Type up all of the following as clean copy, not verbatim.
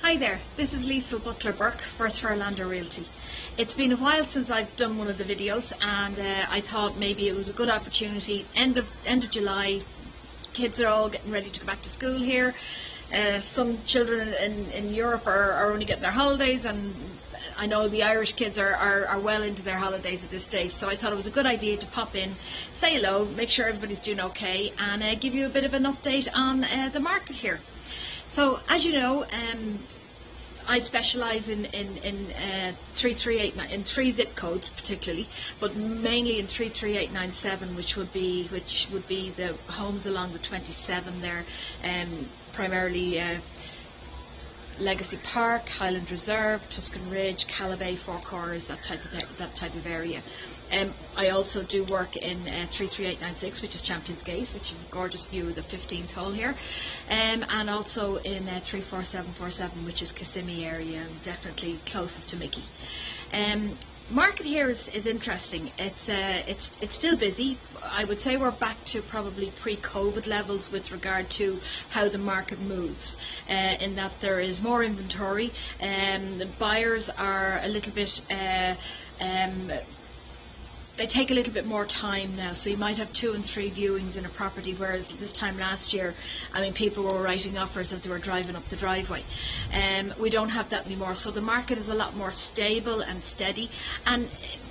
Hi there, this is Liesl Butler Burke for Fairlander Realty. It's been a while since I've done one of the videos, and I thought maybe it was a good opportunity. End of July, kids are all getting ready to go back to school here. Some children in Europe are only getting their holidays, and I know the Irish kids are well into their holidays at this stage, so I thought it was a good idea to pop in, say hello, make sure everybody's doing okay, and give you a bit of an update on the market here. So, as you know, I specialise in 338, in 3 zip codes particularly, but mainly in 33897, which would be the homes along the 27 there, primarily Legacy Park, Highland Reserve, Tuscan Ridge, Callabay, Four Corners, that type of area. I also do work in 33896, which is Champions Gate, which is a gorgeous view of the 15th hole here, and also in 34747, which is Kissimmee area, and definitely closest to Mickey. Market here is interesting. It's still busy. I would say we're back to probably pre-COVID levels with regard to how the market moves, in that there is more inventory. The buyers are a little bit they take a little bit more time now, so you might have 2 and 3 viewings in a property, whereas this time last year, I mean, people were writing offers as they were driving up the driveway. We don't have that anymore, so the market is a lot more stable and steady, and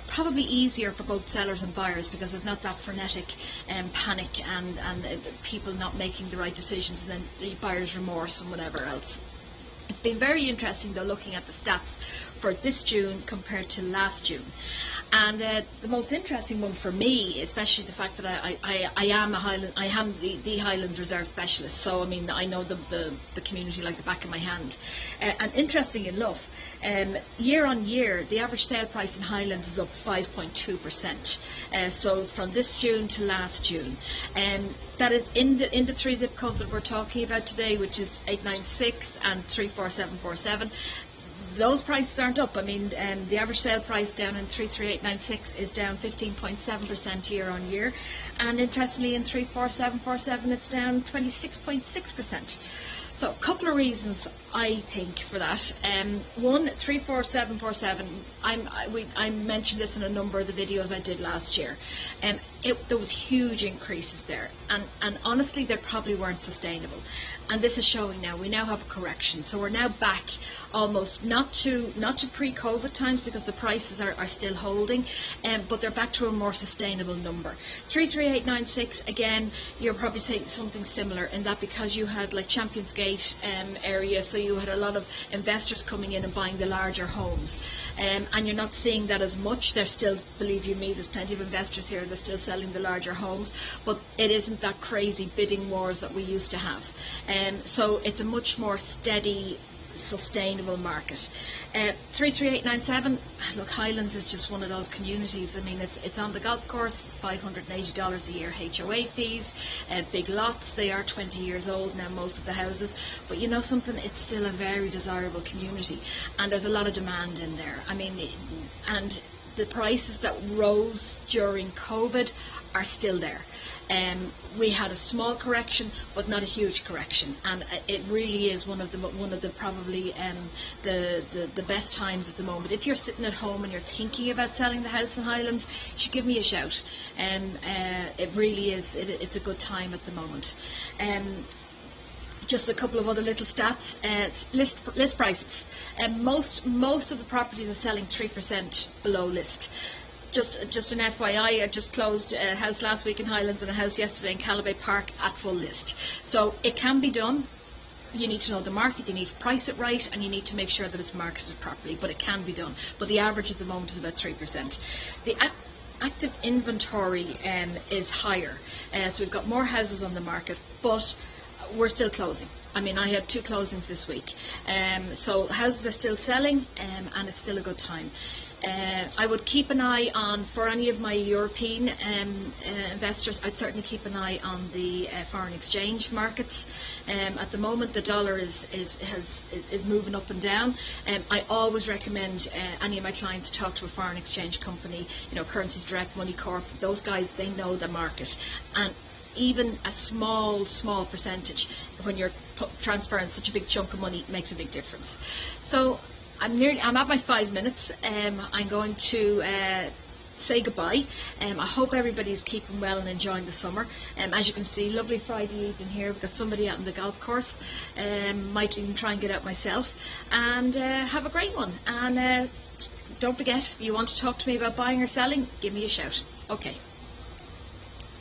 probably easier for both sellers and buyers, because there's not that frenetic panic and people not making the right decisions, and then the buyer's remorse and whatever else. It's been very interesting though, looking at the stats for this June compared to last June. And the most interesting one for me, especially the fact that I am the Highland Reserve specialist, so I mean I know the community like the back of my hand. And interesting enough, year on year, the average sale price in Highlands is up 5.2%. So from this June to last June. That is in the 3 zip codes that we're talking about today, which is 896 and 34747. Those prices aren't up. I mean, the average sale price down in 33896 is down 15.7% year on year, and interestingly in 34747 it's down 26.6%. So a couple of reasons I think for that. One, 34747, I mentioned this in a number of the videos I did last year. There was huge increases there, and honestly they probably weren't sustainable. And this is showing now. We now have a correction, so we're now back almost not to pre-COVID times, because the prices are still holding, but they're back to a more sustainable number. 33896, again, you're probably saying something similar in that, because you had like Champions Gate area, so you had a lot of investors coming in and buying the larger homes, and you're not seeing that as much. There's still, believe you me, there's plenty of investors here that are still selling the larger homes, but it isn't that crazy bidding wars that we used to have. So it's a much more steady, sustainable market. 33897, look, Highlands is just one of those communities. I mean, it's on the golf course, $580 a year HOA fees, big lots. They are 20 years old now, most of the houses, but you know something, it's still a very desirable community, and there's a lot of demand in there. I mean, and the prices that rose during COVID are still there. We had a small correction, but not a huge correction, and it really is one of the probably the best times at the moment. If you're sitting at home and you're thinking about selling the house in Highlands, you should give me a shout. It really is. It's a good time at the moment. Just a couple of other little stats. List prices. Most of the properties are selling 3% below list. Just an FYI, I just closed a house last week in Highlands and a house yesterday in Callabay Park at full list. So it can be done. You need to know the market, you need to price it right, and you need to make sure that it's marketed properly, but it can be done. But the average at the moment is about 3%. The active inventory is higher, so we've got more houses on the market, but we're still closing. I mean, I had 2 closings this week, so houses are still selling, and it's still a good time. I would keep an eye on, for any of my European investors, I'd certainly keep an eye on the foreign exchange markets. At the moment, the dollar is moving up and down. I always recommend any of my clients talk to a foreign exchange company, you know, Currencies Direct, Money Corp. Those guys, they know the market, and even a small percentage when you're transferring such a big chunk of money makes a big difference. So I'm at my 5 minutes. I'm going to say goodbye. I hope everybody's keeping well and enjoying the summer. As you can see, lovely Friday evening here. We've got somebody out on the golf course. Might even try and get out myself. And have a great one. And don't forget, if you want to talk to me about buying or selling, give me a shout. Okay.